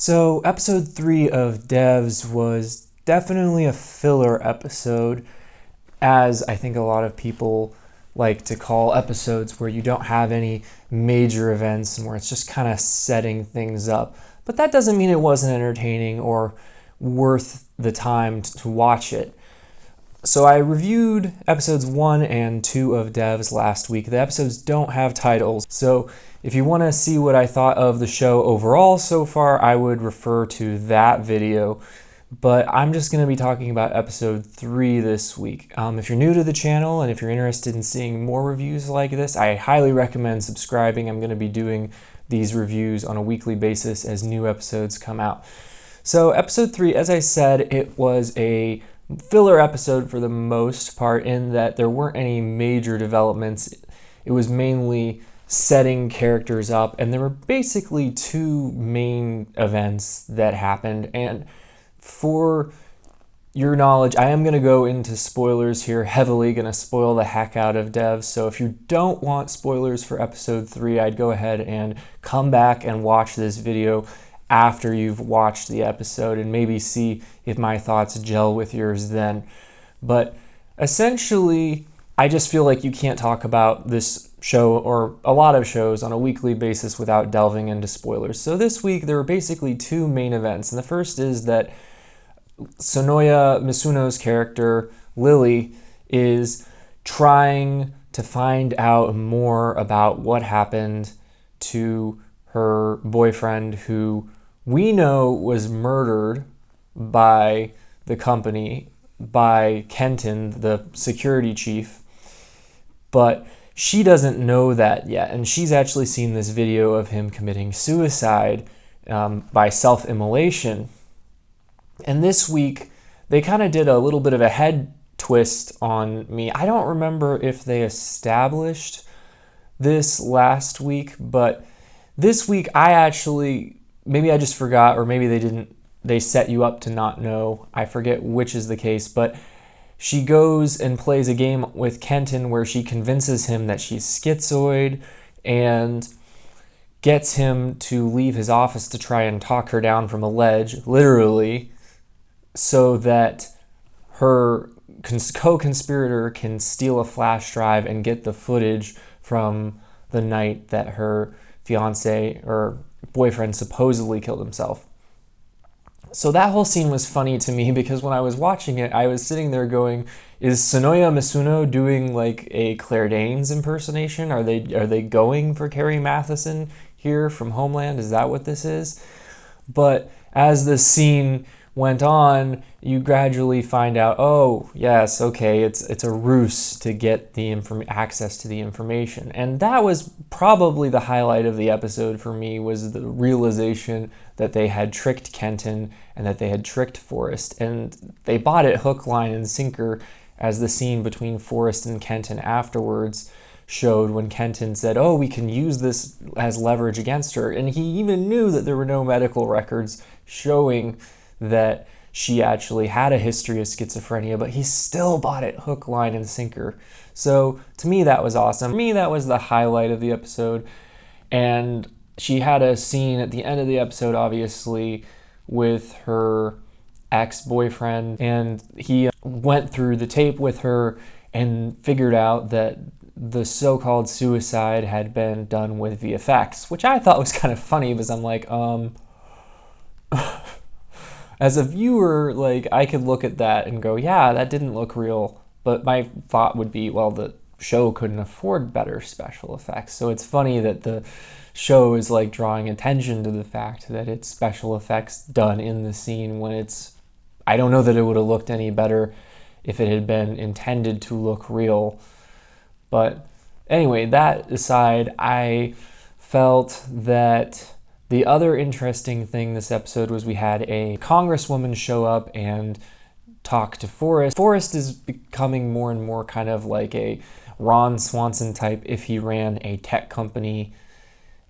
So, episode 3 of Devs was definitely a filler episode, as I think a lot of people like to call episodes where you don't have any major events and where it's just kind of setting things up. But that doesn't mean it wasn't entertaining or worth the time to watch it. So I reviewed episodes 1 and 2 of Devs last week. The episodes don't have titles, so if you want to see what I thought of the show overall so far, I would refer to that video. But I'm just going to be talking about episode 3 this week. If you're new to the channel and if you're interested in seeing more reviews like this, I highly recommend subscribing. I'm going to be doing these reviews on a weekly basis as new episodes come out. So episode 3, as I said, it was a filler episode for the most part in that there weren't any major developments. It was mainly setting characters up, and there were basically two main events that happened. And for your knowledge, I am going to go into spoilers here, heavily going to spoil the heck out of Devs. So if you don't want spoilers for episode 3, I'd go ahead and come back and watch this video after you've watched the episode and maybe see if my thoughts gel with yours then. But essentially, I just feel like you can't talk about this show or a lot of shows on a weekly basis without delving into spoilers. So this week, there were basically two main events. And the first is that Sonoya Misuno's character, Lily, is trying to find out more about what happened to her boyfriend, who we know was murdered by the company, by Kenton, the security chief, but she doesn't know that yet, and she's actually seen this video of him committing suicide by self-immolation. And this week, they kind of did a little bit of a head twist on me. I don't remember if they established this last week, but this week I actually, maybe I just forgot, or maybe they didn't, they set you up to not know. I forget which is the case, but she goes and plays a game with Kenton where she convinces him that she's schizoid and gets him to leave his office to try and talk her down from a ledge, literally, so that her co-conspirator can steal a flash drive and get the footage from the night that her fiance or boyfriend supposedly killed himself. So that whole scene was funny to me because when I was watching it, I was sitting there going, is Sonoya Misuno doing like a Claire Danes impersonation? Are they going for Carrie Mathison here from Homeland? Is that what this is? But as the scene went on, you gradually find out, oh yes, okay, it's a ruse to get the access to the information. And that was probably the highlight of the episode for me, was the realization that they had tricked Kenton and that they had tricked Forrest, and they bought it hook, line, and sinker, as the scene between Forrest and Kenton afterwards showed, when Kenton said, oh, we can use this as leverage against her. And he even knew that there were no medical records showing that she actually had a history of schizophrenia, but he still bought it hook, line, and sinker. So to me, that was awesome. For me, that was the highlight of the episode. And she had a scene at the end of the episode, obviously, with her ex-boyfriend, and he went through the tape with her and figured out that the so-called suicide had been done with VFX, which I thought was kind of funny because I'm like, as a viewer, like, I could look at that and go, yeah, that didn't look real. But my thought would be, well, the show couldn't afford better special effects. So it's funny that the show is like drawing attention to the fact that it's special effects done in the scene when it's, I don't know that it would have looked any better if it had been intended to look real. But anyway, that aside, I felt that the other interesting thing this episode was we had a congresswoman show up and talk to Forrest. Forrest is becoming more and more kind of like a Ron Swanson type if he ran a tech company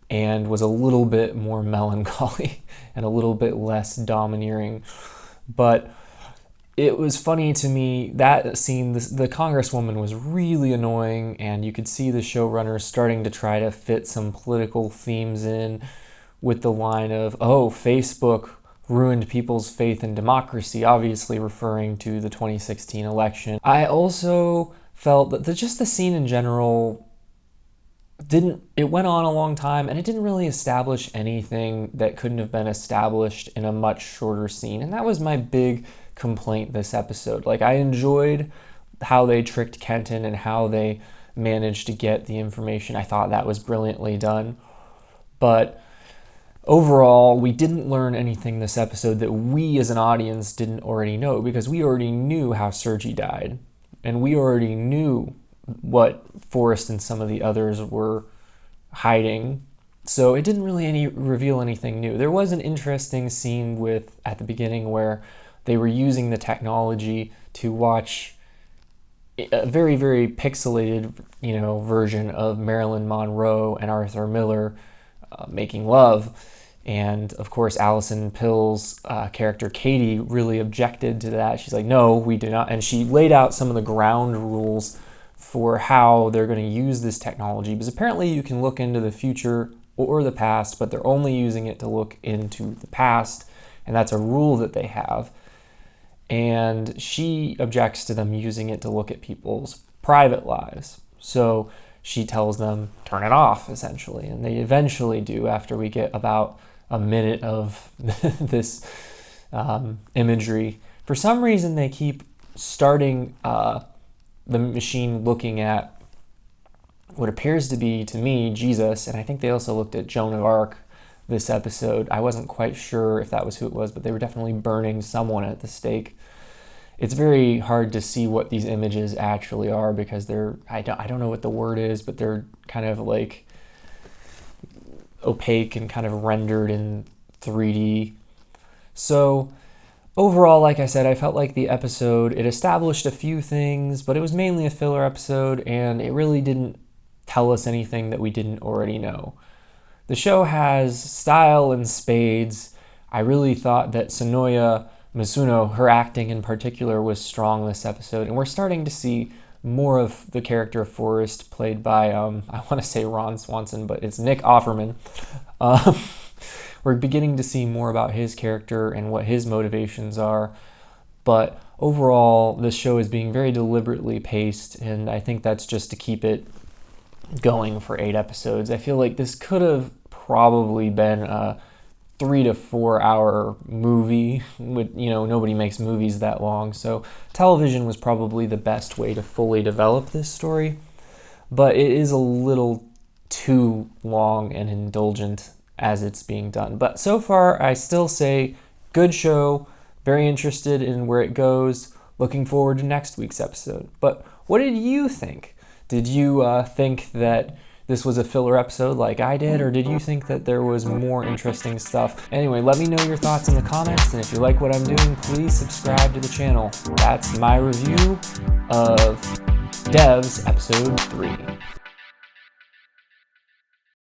and was a little bit more melancholy and a little bit less domineering. But it was funny to me, that scene, the congresswoman was really annoying, and you could see the showrunners starting to try to fit some political themes in with the line of, oh, Facebook ruined people's faith in democracy, obviously referring to the 2016 election. I also felt that just the scene in general it went on a long time, and it didn't really establish anything that couldn't have been established in a much shorter scene. And that was my big complaint this episode. Like, I enjoyed how they tricked Kenton and how they managed to get the information. I thought that was brilliantly done. But overall, we didn't learn anything this episode that we as an audience didn't already know, because we already knew how Sergi died, and we already knew what Forrest and some of the others were hiding. So it didn't really reveal anything new. There was an interesting scene at the beginning where they were using the technology to watch a very, very pixelated, version of Marilyn Monroe and Arthur Miller making love. And of course, Alison Pill's character Katie really objected to that. She's like, no, we do not. And she laid out some of the ground rules for how they're going to use this technology, because apparently you can look into the future or the past, but they're only using it to look into the past, and that's a rule that they have. And she objects to them using it to look at people's private lives. So she tells them, turn it off, essentially, and they eventually do after we get about a minute of this imagery. For some reason, they keep starting the machine looking at what appears to be, to me, Jesus, and I think they also looked at Joan of Arc this episode. I wasn't quite sure if that was who it was, but they were definitely burning someone at the stake. It's very hard to see what these images actually are, because I don't know what the word is, but they're kind of like opaque and kind of rendered in 3D. So overall, like I said, I felt like the episode, it established a few things, but it was mainly a filler episode, and it really didn't tell us anything that we didn't already know. The show has style in spades. I really thought that Sonoya Mizuno, her acting in particular, was strong this episode, and we're starting to see more of the character of Forrest, played by, I want to say Ron Swanson, but it's Nick Offerman. We're beginning to see more about his character and what his motivations are. But overall, this show is being very deliberately paced, and I think that's just to keep it going for 8 episodes. I feel like this could have probably been a 3 to 4 hour movie. Nobody makes movies that long, so television was probably the best way to fully develop this story. But it is a little too long and indulgent as it's being done. But so far, I still say good show, very interested in where it goes, looking forward to next week's episode. But what did you think? Did you think that this was a filler episode like I did, or did you think that there was more interesting stuff? Anyway, let me know your thoughts in the comments, and if you like what I'm doing, please subscribe to the channel. That's my review of Devs Episode 3.